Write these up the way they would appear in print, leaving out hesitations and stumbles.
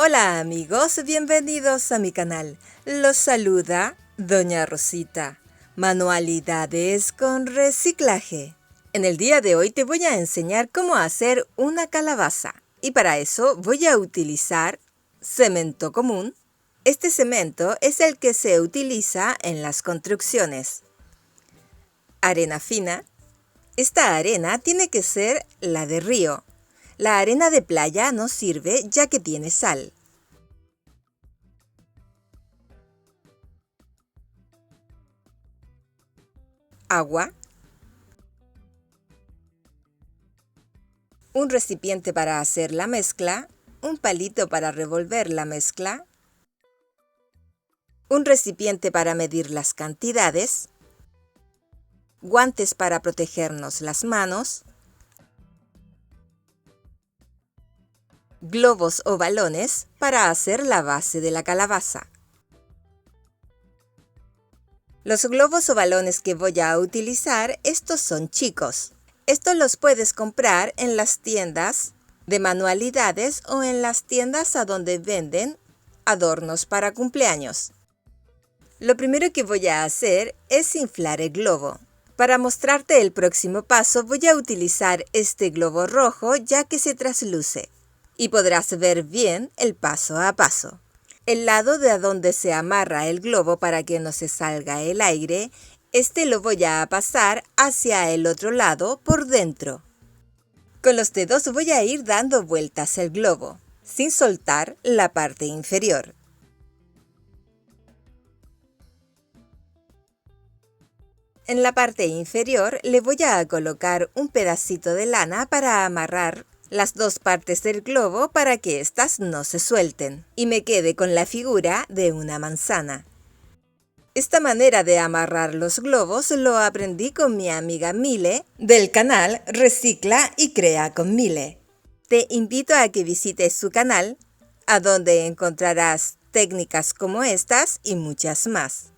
Hola amigos, bienvenidos a mi canal. Los saluda Doña Rosita. Manualidades con reciclaje. En el día de hoy te voy a enseñar cómo hacer una calabaza. Y para eso voy a utilizar cemento común. Este cemento es el que se utiliza en las construcciones. Arena fina. Esta arena tiene que ser la de río. La arena de playa no sirve ya que tiene sal. Agua. Un recipiente para hacer la mezcla. Un palito para revolver la mezcla. Un recipiente para medir las cantidades. Guantes para protegernos las manos. Globos o balones para hacer la base de la calabaza. Los globos o balones que voy a utilizar, estos son chicos. Estos los puedes comprar en las tiendas de manualidades o en las tiendas a donde venden adornos para cumpleaños. Lo primero que voy a hacer es inflar el globo. Para mostrarte el próximo paso voy a utilizar este globo rojo ya que se trasluce y podrás ver bien el paso a paso. El lado de donde se amarra el globo para que no se salga el aire, este lo voy a pasar hacia el otro lado por dentro. Con los dedos voy a ir dando vueltas el globo, sin soltar la parte inferior. En la parte inferior le voy a colocar un pedacito de lana para amarrar las dos partes del globo para que éstas no se suelten y me quede con la figura de una manzana. Esta manera de amarrar los globos lo aprendí con mi amiga Mile del canal Recicla y Crea con Mile. Te invito a que visites su canal, a donde encontrarás técnicas como estas y muchas más.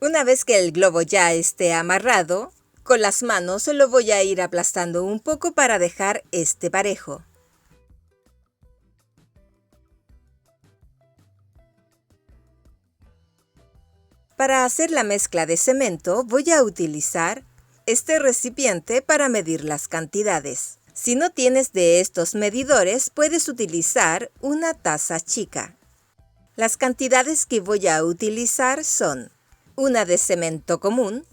Una vez que el globo ya esté amarrado, con las manos lo voy a ir aplastando un poco para dejar este parejo. Para hacer la mezcla de cemento voy a utilizar este recipiente para medir las cantidades. Si no tienes de estos medidores, puedes utilizar una taza chica. Las cantidades que voy a utilizar son una de cemento común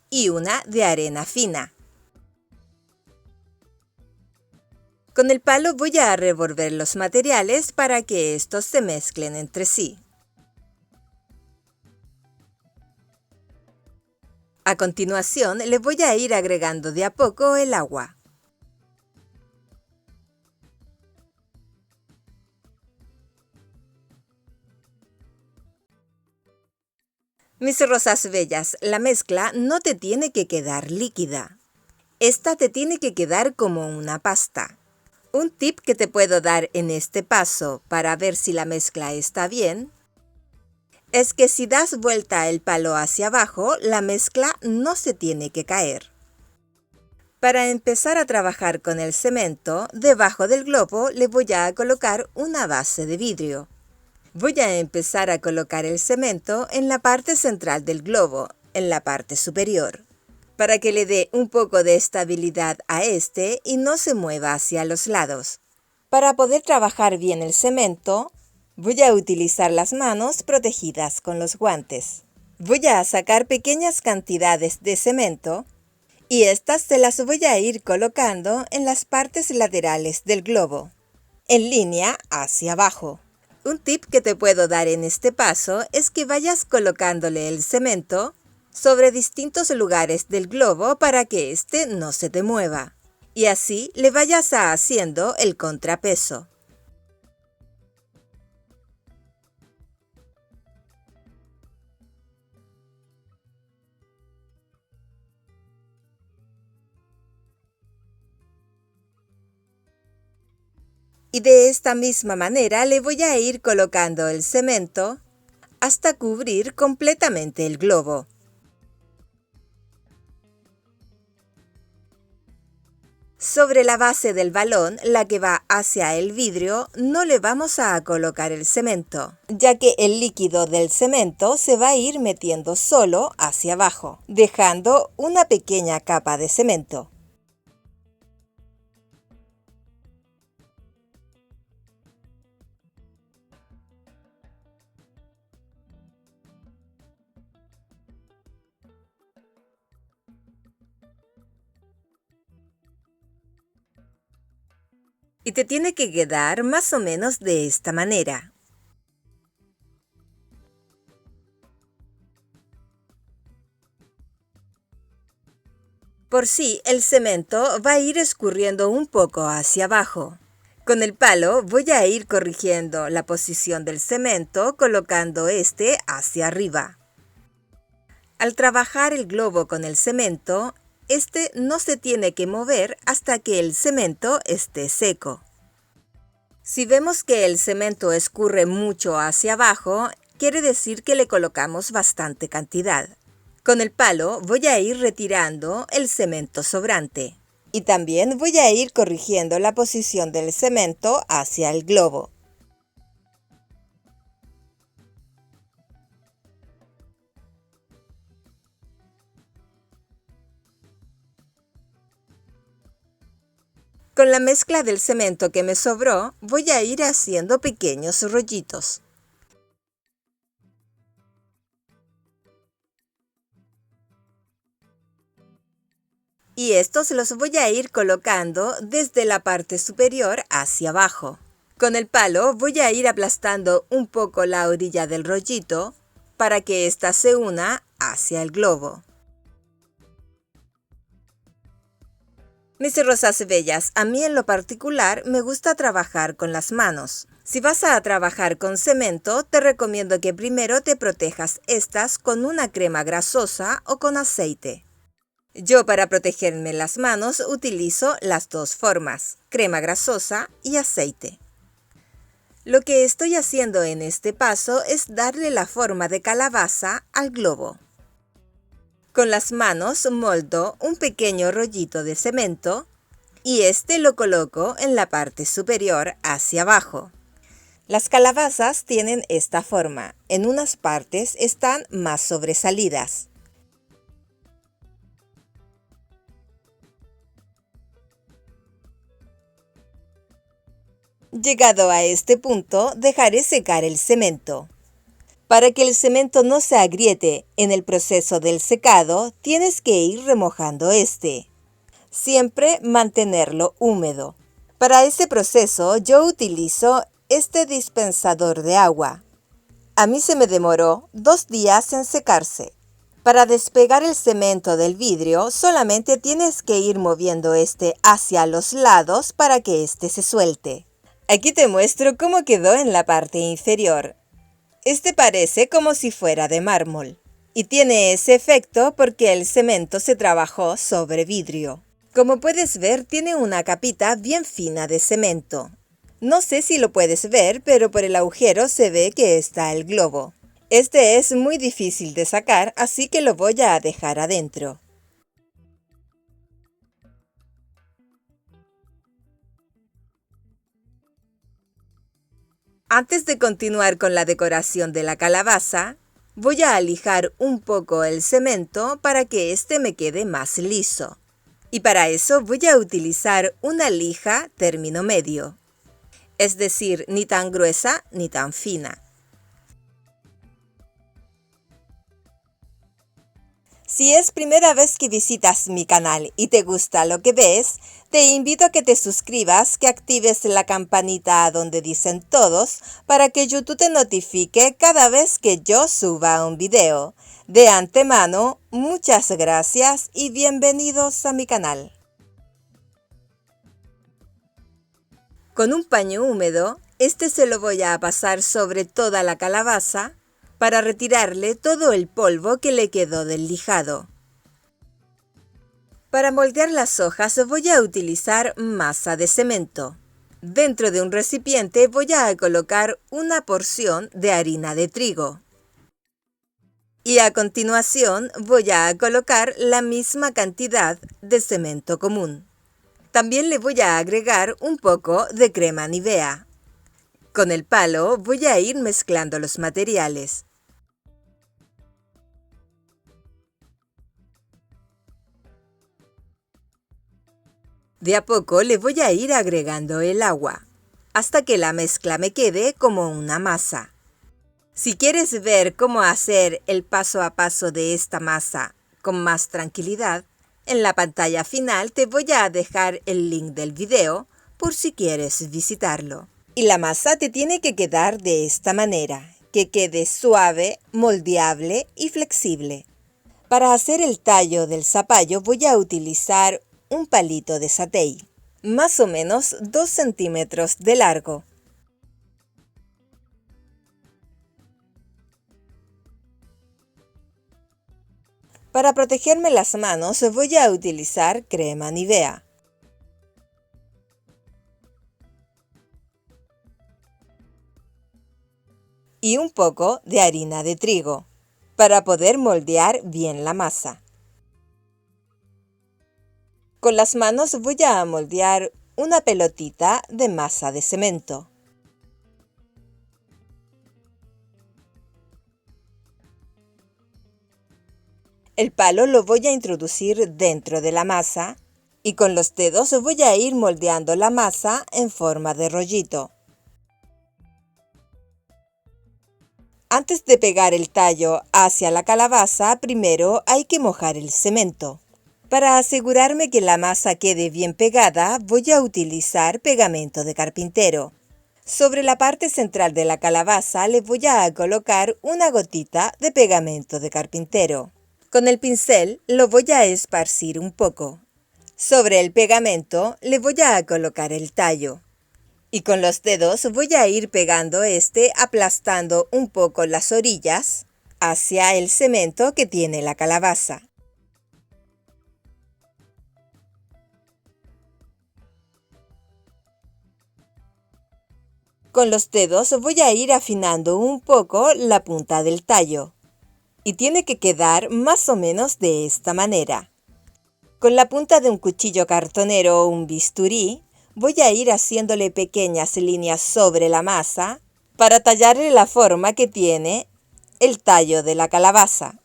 y una de arena fina. Con el palo voy a revolver los materiales para que estos se mezclen entre sí. A continuación, le voy a ir agregando de a poco el agua. Mis rosas bellas, la mezcla no te tiene que quedar líquida. Esta te tiene que quedar como una pasta. Un tip que te puedo dar en este paso para ver si la mezcla está bien es que si das vuelta el palo hacia abajo, la mezcla no se tiene que caer. Para empezar a trabajar con el cemento, debajo del globo le voy a colocar una base de vidrio. Voy a empezar a colocar el cemento en la parte central del globo, en la parte superior, para que le dé un poco de estabilidad a este y no se mueva hacia los lados. Para poder trabajar bien el cemento, voy a utilizar las manos protegidas con los guantes. Voy a sacar pequeñas cantidades de cemento y estas se las voy a ir colocando en las partes laterales del globo, en línea hacia abajo. Un tip que te puedo dar en este paso es que vayas colocándole el cemento sobre distintos lugares del globo para que éste no se te mueva y así le vayas haciendo el contrapeso. Y de esta misma manera le voy a ir colocando el cemento hasta cubrir completamente el globo. Sobre la base del balón, la que va hacia el vidrio, no le vamos a colocar el cemento, ya que el líquido del cemento se va a ir metiendo solo hacia abajo, dejando una pequeña capa de cemento. Y te tiene que quedar más o menos de esta manera. Por sí, el cemento va a ir escurriendo un poco hacia abajo. Con el palo voy a ir corrigiendo la posición del cemento colocando este hacia arriba. Al trabajar el globo con el cemento, este no se tiene que mover hasta que el cemento esté seco. Si vemos que el cemento escurre mucho hacia abajo, quiere decir que le colocamos bastante cantidad. Con el palo voy a ir retirando el cemento sobrante. Y también voy a ir corrigiendo la posición del cemento hacia el globo. Con la mezcla del cemento que me sobró, voy a ir haciendo pequeños rollitos. Y estos los voy a ir colocando desde la parte superior hacia abajo. Con el palo voy a ir aplastando un poco la orilla del rollito para que ésta se una hacia el globo. Mis rosas bellas, a mí en lo particular me gusta trabajar con las manos. Si vas a trabajar con cemento, te recomiendo que primero te protejas estas con una crema grasosa o con aceite. Yo para protegerme las manos utilizo las dos formas, crema grasosa y aceite. Lo que estoy haciendo en este paso es darle la forma de calabaza al globo. Con las manos moldo un pequeño rollito de cemento y este lo coloco en la parte superior hacia abajo. Las calabazas tienen esta forma, en unas partes están más sobresalidas. Llegado a este punto, dejaré secar el cemento. Para que el cemento no se agriete en el proceso del secado, tienes que ir remojando este. Siempre mantenerlo húmedo. Para ese proceso yo utilizo este dispensador de agua. A mí se me demoró 2 días en secarse. Para despegar el cemento del vidrio, solamente tienes que ir moviendo este hacia los lados para que este se suelte. Aquí te muestro cómo quedó en la parte inferior. Este parece como si fuera de mármol. Y tiene ese efecto porque el cemento se trabajó sobre vidrio. Como puedes ver, tiene una capita bien fina de cemento. No sé si lo puedes ver, pero por el agujero se ve que está el globo. Este es muy difícil de sacar, así que lo voy a dejar adentro. Antes de continuar con la decoración de la calabaza, voy a alijar un poco el cemento para que este me quede más liso. Y para eso voy a utilizar una lija término medio, es decir, ni tan gruesa ni tan fina. Si es primera vez que visitas mi canal y te gusta lo que ves, te invito a que te suscribas, que actives la campanita donde dicen todos para que YouTube te notifique cada vez que yo suba un video. De antemano, muchas gracias y bienvenidos a mi canal. Con un paño húmedo, este se lo voy a pasar sobre toda la calabaza para retirarle todo el polvo que le quedó del lijado. Para moldear las hojas voy a utilizar masa de cemento. Dentro de un recipiente voy a colocar una porción de harina de trigo. Y a continuación voy a colocar la misma cantidad de cemento común. También le voy a agregar un poco de crema Nivea. Con el palo voy a ir mezclando los materiales. De a poco le voy a ir agregando el agua, hasta que la mezcla me quede como una masa. Si quieres ver cómo hacer el paso a paso de esta masa con más tranquilidad, en la pantalla final te voy a dejar el link del video por si quieres visitarlo. Y la masa te tiene que quedar de esta manera, que quede suave, moldeable y flexible. Para hacer el tallo del zapallo voy a utilizar un palito de satay, más o menos 2 centímetros de largo. Para protegerme las manos voy a utilizar crema Nivea. Y un poco de harina de trigo, para poder moldear bien la masa. Con las manos voy a moldear una pelotita de masa de cemento. El palo lo voy a introducir dentro de la masa y con los dedos voy a ir moldeando la masa en forma de rollito. Antes de pegar el tallo hacia la calabaza, primero hay que mojar el cemento. Para asegurarme que la masa quede bien pegada, voy a utilizar pegamento de carpintero. Sobre la parte central de la calabaza le voy a colocar una gotita de pegamento de carpintero. Con el pincel lo voy a esparcir un poco. Sobre el pegamento le voy a colocar el tallo. Y con los dedos voy a ir pegando aplastando un poco las orillas hacia el cemento que tiene la calabaza. Con los dedos voy a ir afinando un poco la punta del tallo. Y tiene que quedar más o menos de esta manera. Con la punta de un cuchillo cartonero o un bisturí, voy a ir haciéndole pequeñas líneas sobre la masa para tallarle la forma que tiene el tallo de la calabaza.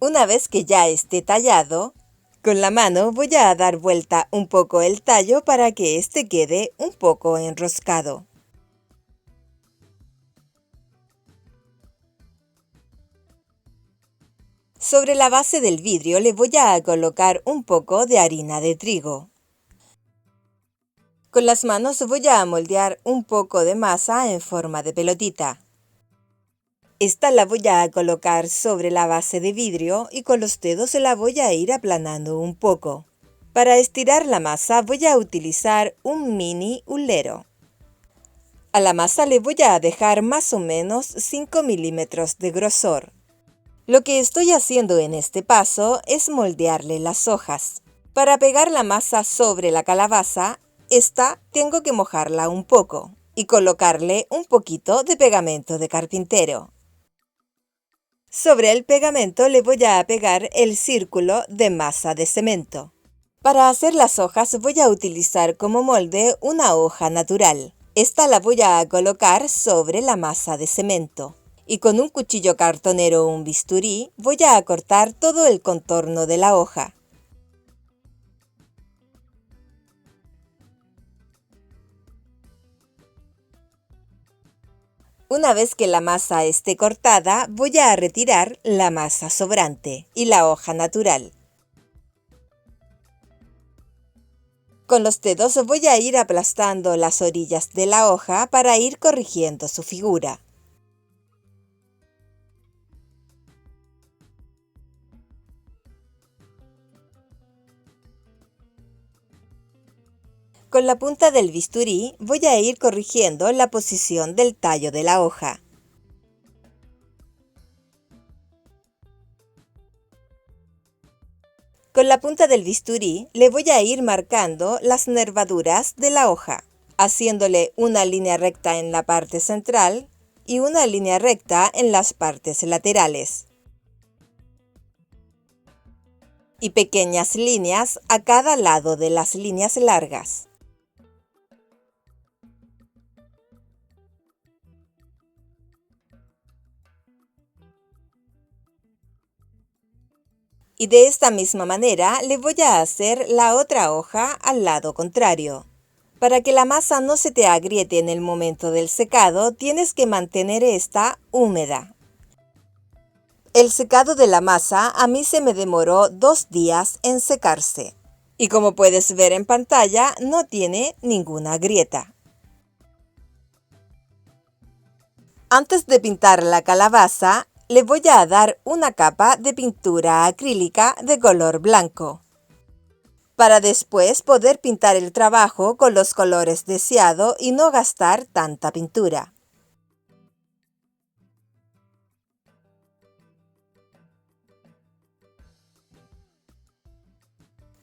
Una vez que ya esté tallado, con la mano voy a dar vuelta un poco el tallo para que este quede un poco enroscado. Sobre la base del vidrio le voy a colocar un poco de harina de trigo. Con las manos voy a moldear un poco de masa en forma de pelotita. Esta la voy a colocar sobre la base de vidrio y con los dedos la voy a ir aplanando un poco. Para estirar la masa voy a utilizar un mini hulero. A la masa le voy a dejar más o menos 5 milímetros de grosor. Lo que estoy haciendo en este paso es moldearle las hojas. Para pegar la masa sobre la calabaza, tengo que mojarla un poco y colocarle un poquito de pegamento de carpintero. Sobre el pegamento le voy a pegar el círculo de masa de cemento. Para hacer las hojas voy a utilizar como molde una hoja natural. Esta la voy a colocar sobre la masa de cemento. Y con un cuchillo cartonero o un bisturí voy a cortar todo el contorno de la hoja. Una vez que la masa esté cortada, voy a retirar la masa sobrante y la hoja natural. Con los dedos voy a ir aplastando las orillas de la hoja para ir corrigiendo su figura. Con la punta del bisturí voy a ir corrigiendo la posición del tallo de la hoja. Con la punta del bisturí le voy a ir marcando las nervaduras de la hoja, haciéndole una línea recta en la parte central y una línea recta en las partes laterales. y pequeñas líneas a cada lado de las líneas largas. Y de esta misma manera le voy a hacer la otra hoja al lado contrario. Para que la masa no se te agriete en el momento del secado, tienes que mantener esta húmeda. El secado de la masa a mí se me demoró 2 días en secarse. Y como puedes ver en pantalla, no tiene ninguna grieta. Antes de pintar la calabaza, le voy a dar una capa de pintura acrílica de color blanco, para después poder pintar el trabajo con los colores deseados y no gastar tanta pintura.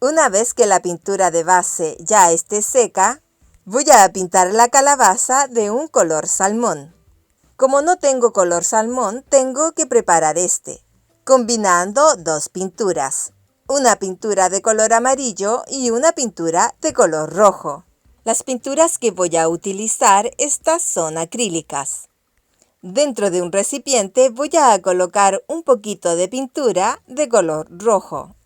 Una vez que la pintura de base ya esté seca, voy a pintar la calabaza de un color salmón. Como no tengo color salmón, tengo que preparar este, combinando 2 pinturas, una pintura de color amarillo y una pintura de color rojo. Las pinturas que voy a utilizar, estas son acrílicas. Dentro de un recipiente voy a colocar un poquito de pintura de color rojo.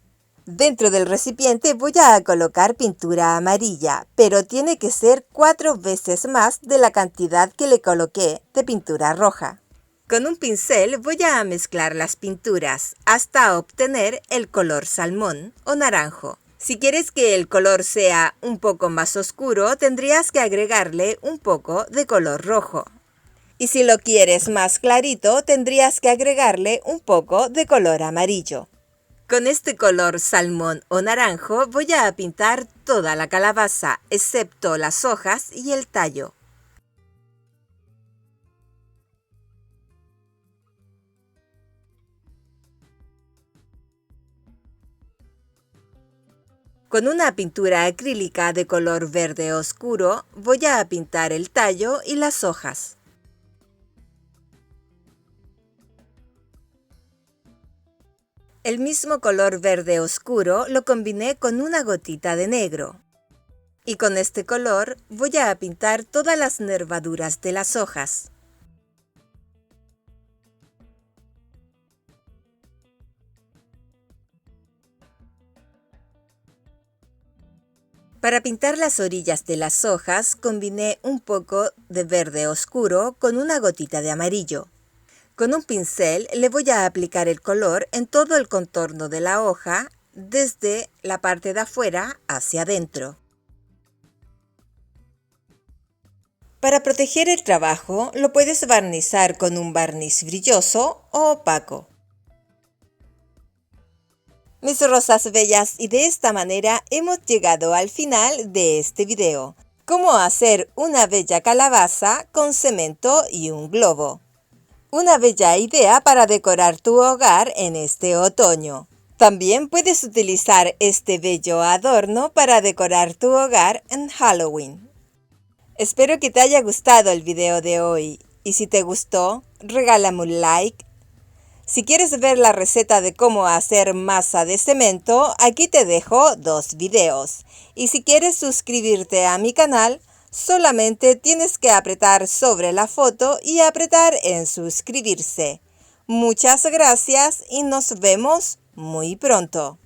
Dentro del recipiente voy a colocar pintura amarilla, pero tiene que ser 4 veces más de la cantidad que le coloqué de pintura roja. Con un pincel voy a mezclar las pinturas hasta obtener el color salmón o naranjo. Si quieres que el color sea un poco más oscuro, tendrías que agregarle un poco de color rojo. Y si lo quieres más clarito, tendrías que agregarle un poco de color amarillo. Con este color salmón o naranjo voy a pintar toda la calabaza, excepto las hojas y el tallo. Con una pintura acrílica de color verde oscuro voy a pintar el tallo y las hojas. El mismo color verde oscuro lo combiné con una gotita de negro. Y con este color voy a pintar todas las nervaduras de las hojas. Para pintar las orillas de las hojas, combiné un poco de verde oscuro con una gotita de amarillo. Con un pincel le voy a aplicar el color en todo el contorno de la hoja, desde la parte de afuera hacia adentro. Para proteger el trabajo, lo puedes barnizar con un barniz brilloso o opaco. Mis rosas bellas, y de esta manera hemos llegado al final de este video. Cómo hacer una bella calabaza con cemento y un globo. Una bella idea para decorar tu hogar en este otoño. También puedes utilizar este bello adorno para decorar tu hogar en Halloween. Espero que te haya gustado el video de hoy, y si te gustó, regálame un like. Si quieres ver la receta de cómo hacer masa de cemento, aquí te dejo 2 videos. Y si quieres suscribirte a mi canal, solamente tienes que apretar sobre la foto y apretar en suscribirse. Muchas gracias y nos vemos muy pronto.